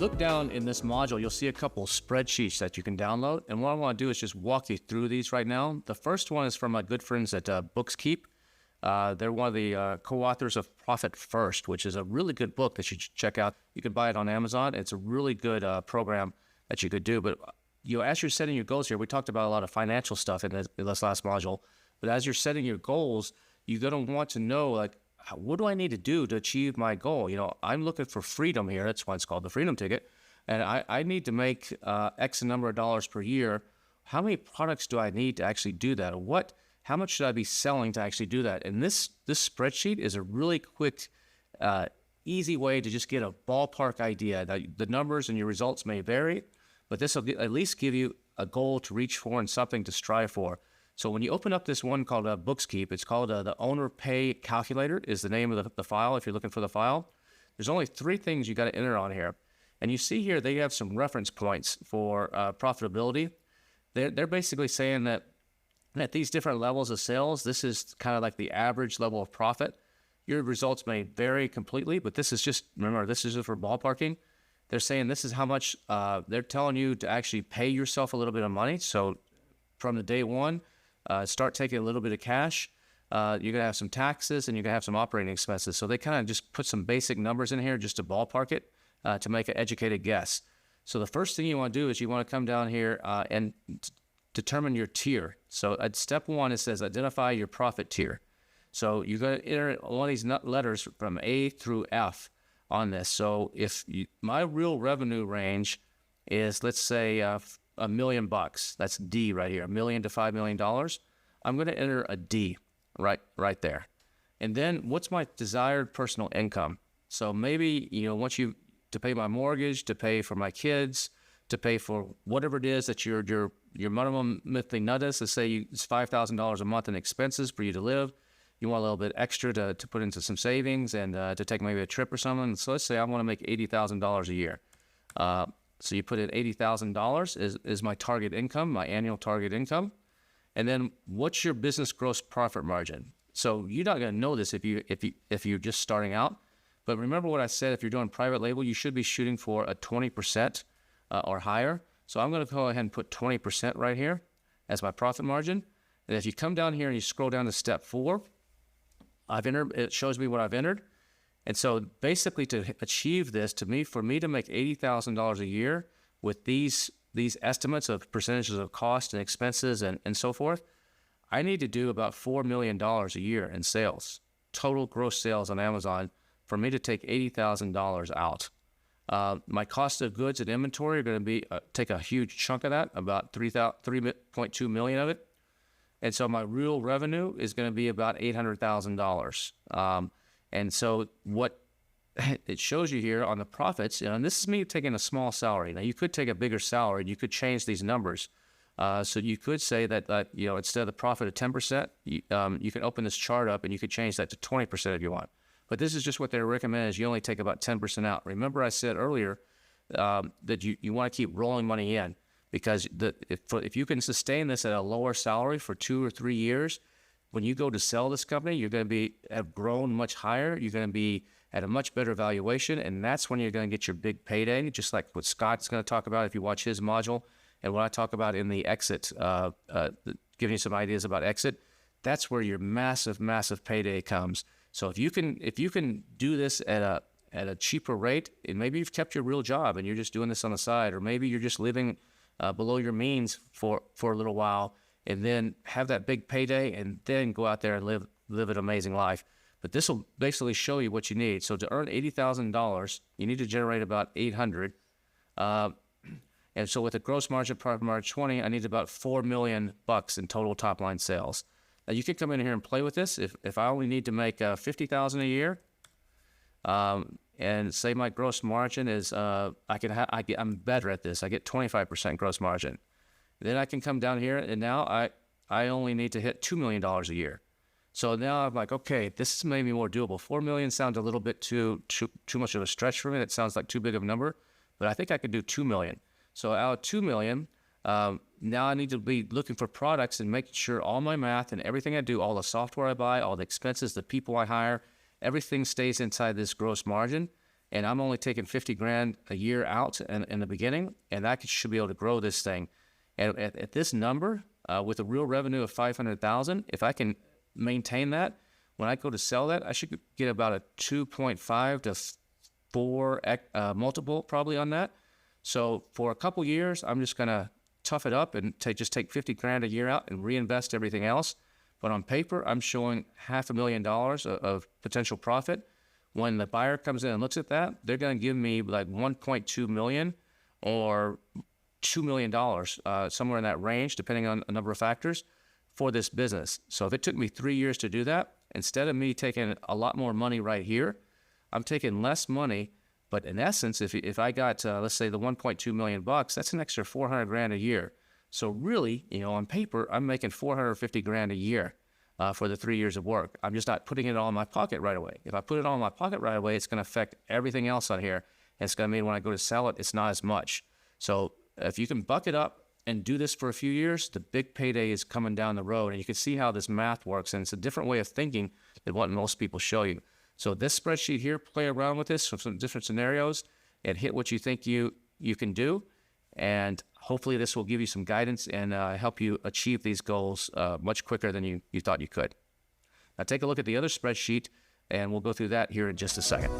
look down in this module, you'll see a couple spreadsheets that you can download. And what I want to do is just walk you through these right now. The first one is from my good friends at Bookskeep. They're one of the co-authors of Profit First, which is a really good book that you should check out. You can buy it on Amazon. It's a really good program that you could do. But as you're setting your goals here, we talked about a lot of financial stuff in this last module. But as you're setting your goals, you're going to want to know, like, what do I need to do to achieve my goal? I'm looking for freedom here. That's why it's called the Freedom Ticket. And I need to make X number of dollars per year. How many products do I need to actually do that? Or how much should I be selling to actually do that? And this spreadsheet is a really quick, easy way to just get a ballpark idea. Now, the numbers and your results may vary, but this will at least give you a goal to reach for and something to strive for. So when you open up this one called Bookskeep, it's called the Owner Pay Calculator is the name of the file if you're looking for the file. There's only 3 things you got to enter on here. And you see here they have some reference points for profitability. They're basically saying that at these different levels of sales, this is kind of like the average level of profit. Your results may vary completely, but this is just, remember, this is just for ballparking. They're saying this is how much they're telling you to actually pay yourself a little bit of money. So from the day one, start taking a little bit of cash. You're going to have some taxes and you're going to have some operating expenses. So they kind of just put some basic numbers in here just to ballpark it to make an educated guess. So the first thing you want to do is you want to come down here and determine your tier. So at step 1, it says identify your profit tier. So you're going to enter all these letters from A through F on this. So if my real revenue range is, let's say, $1 million, that's D right here, $1 million to $5 million. I'm going to enter a D right there. And then what's my desired personal income? So maybe, want you to pay my mortgage, to pay for my kids, to pay for whatever it is that your minimum monthly nut is. Let's say it's $5,000 a month in expenses for you to live. You want a little bit extra to put into some savings and to take maybe a trip or something. So let's say I want to make $80,000 a year. So you put in $80,000 is my target income, my annual target income. And then what's your business gross profit margin? So you're not going to know this if you're just starting out. But remember what I said, if you're doing private label, you should be shooting for a 20% or higher. So I'm going to go ahead and put 20% right here as my profit margin. And if you come down here and you scroll down to step 4, it shows me what I've entered. And so basically to achieve this, for me to make $80,000 a year with these estimates of percentages of cost and expenses and so forth, I need to do about $4 million a year in sales, total gross sales on Amazon, for me to take $80,000 out. My cost of goods and inventory are going to take a huge chunk of that, about $3.2 million of it. And so my real revenue is going to be about $800,000. And so what it shows you here on the profits, and this is me taking a small salary. Now, you could take a bigger salary, and you could change these numbers. So you could say that, instead of the profit of 10%, you can open this chart up, and you could change that to 20% if you want. But this is just what they recommend is you only take about 10% out. Remember I said earlier that you want to keep rolling money in, because if you can sustain this at a lower salary for 2 or 3 years, when you go to sell this company, you're going to have grown much higher. You're going to be at a much better valuation, and that's when you're going to get your big payday, just like what Scott's going to talk about if you watch his module, and what I talk about in the exit, giving you some ideas about exit. That's where your massive, massive payday comes. So if you can do this at a cheaper rate, and maybe you've kept your real job and you're just doing this on the side, or maybe you're just living below your means for a little while, and then have that big payday, and then go out there and live an amazing life. But this will basically show you what you need. So to earn $80,000, you need to generate about $800. And so with a gross margin, profit margin 20, I need about $4 million in total top line sales. Now you can come in here and play with this. If I only need to make $50,000 a year, and say my gross margin is, I'm better at this. I get 25% gross margin. Then I can come down here, and now I only need to hit $2 million a year. So now I'm like, okay, this is maybe more doable. $4 million sounds a little bit too much of a stretch for me. It sounds like too big of a number, but I think I could do $2 million. So out of $2 million, now I need to be looking for products and making sure all my math and everything I do, all the software I buy, all the expenses, the people I hire, everything stays inside this gross margin. and I'm only taking 50 grand a year out in the beginning, and that should be able to grow this thing. And at this number, with a real revenue of 500,000, if I can maintain that, when I go to sell that, I should get about a 2.5 to 4 multiple probably on that. So for a couple years, I'm just gonna tough it up and just take 50 grand a year out and reinvest everything else. But on paper, I'm showing $500,000 of potential profit. When the buyer comes in and looks at that, they're gonna give me like 1.2 million or $2 million, somewhere in that range, depending on a number of factors, for this business. So if it took me 3 years to do that, instead of me taking a lot more money right here, I'm taking less money. But in essence, if I got, let's say the 1.2 million bucks, that's an extra 400 grand a year. So really, on paper, I'm making 450 grand a year for the 3 years of work. I'm just not putting it all in my pocket right away. If I put it all in my pocket right away, it's going to affect everything else on here. And it's going to mean when I go to sell it, it's not as much. So if you can buck it up and do this for a few years, the big payday is coming down the road. And you can see how this math works. And it's a different way of thinking than what most people show you. So this spreadsheet here, play around with this from some different scenarios and hit what you think you can do. And hopefully this will give you some guidance and help you achieve these goals much quicker than you thought you could. Now take a look at the other spreadsheet, and we'll go through that here in just a second.